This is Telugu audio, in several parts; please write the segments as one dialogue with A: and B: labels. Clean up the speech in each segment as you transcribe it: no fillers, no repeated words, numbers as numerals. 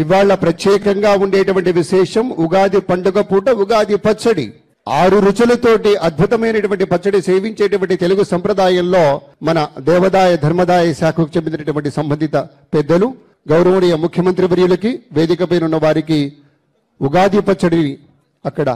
A: ఇవాళ ప్రత్యేకంగా ఉండేటువంటి విశేషం ఉగాది పండుగ పూట ఉగాది పచ్చడి. 6 రుచులతోటి అద్భుతమైనటువంటి పచ్చడి సేవించేటువంటి తెలుగు సంప్రదాయంలో మన దేవాదాయ ధర్మదాయ శాఖకు చెందినటువంటి సంబంధిత పెద్దలు గౌరవనీయ ముఖ్యమంత్రి వర్యులకి వేదికపై ఉన్న వారికి ఉగాది పచ్చడిని అక్కడ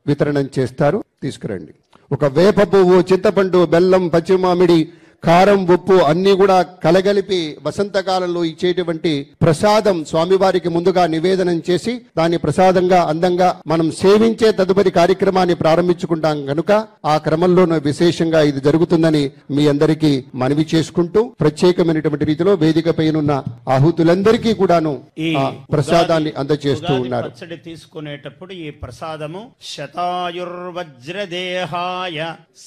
A: వితరణం చేస్తారు. తీసుకురండి. ఒక వేప పువ్వు, చింతపండు, బెల్లం, పచ్చిమామిడి, కారం, ఉప్పు అన్ని కూడా కలగలిపి వసంతకాలంలో ఇచ్చేటువంటి ప్రసాదం స్వామివారికి ముందుగా నివేదనం చేసి దాన్ని ప్రసాదంగా అందంగా మనం సేవించే తదుపరి కార్యక్రమాన్ని ప్రారంభించుకుంటాం కనుక ఆ క్రమంలోనూ విశేషంగా ఇది జరుగుతుందని మీ అందరికీ మనవి చేసుకుంటూ ప్రత్యేకమైనటువంటి రీతిలో వేదికపైనున్న ఆహుతులందరికీ కూడాను ఆ ప్రసాదాన్ని అందజేస్తూ ఉన్నారు.
B: పచ్చడి తీసుకునేటప్పుడు ఈ ప్రసాదము శతాయుర్వజ్రదేహాయ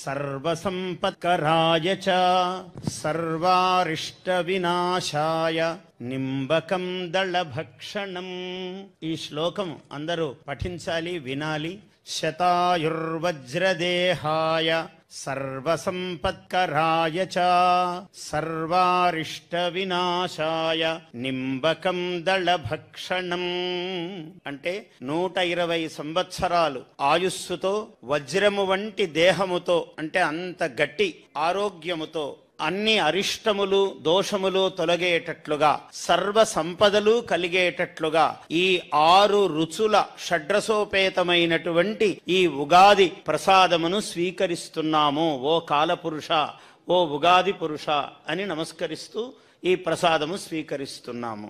B: సర్వసంపత్కరాయ చ సర్వారిష్ట వినాశాయ నింబకం దళభక్షణం. ఈ శ్లోకం అందరూ పఠించాలి, వినాలి. శతాయుర్వజ్రదేహాయ సర్వసంపత్కరాయ చ సర్వారిష్ట వినాశాయ నింబకం దళభక్షణం. అంటే 120 సంవత్సరాలు ఆయుస్సుతో వజ్రము వంటి దేహముతో, అంటే అంత గట్టి ఆరోగ్యముతో, అన్ని అరిష్టములు దోషములు తొలగేటట్లుగా, సర్వ సంపదలు కలిగేటట్లుగా ఈ 6 రుచుల షడ్రసోపేతమైనటువంటి ఈ ఉగాది ప్రసాదమును స్వీకరిస్తున్నాము. ఓ కాలపురుష, ఓ ఉగాది పురుష అని నమస్కరిస్తూ ఈ ప్రసాదము స్వీకరిస్తున్నాము.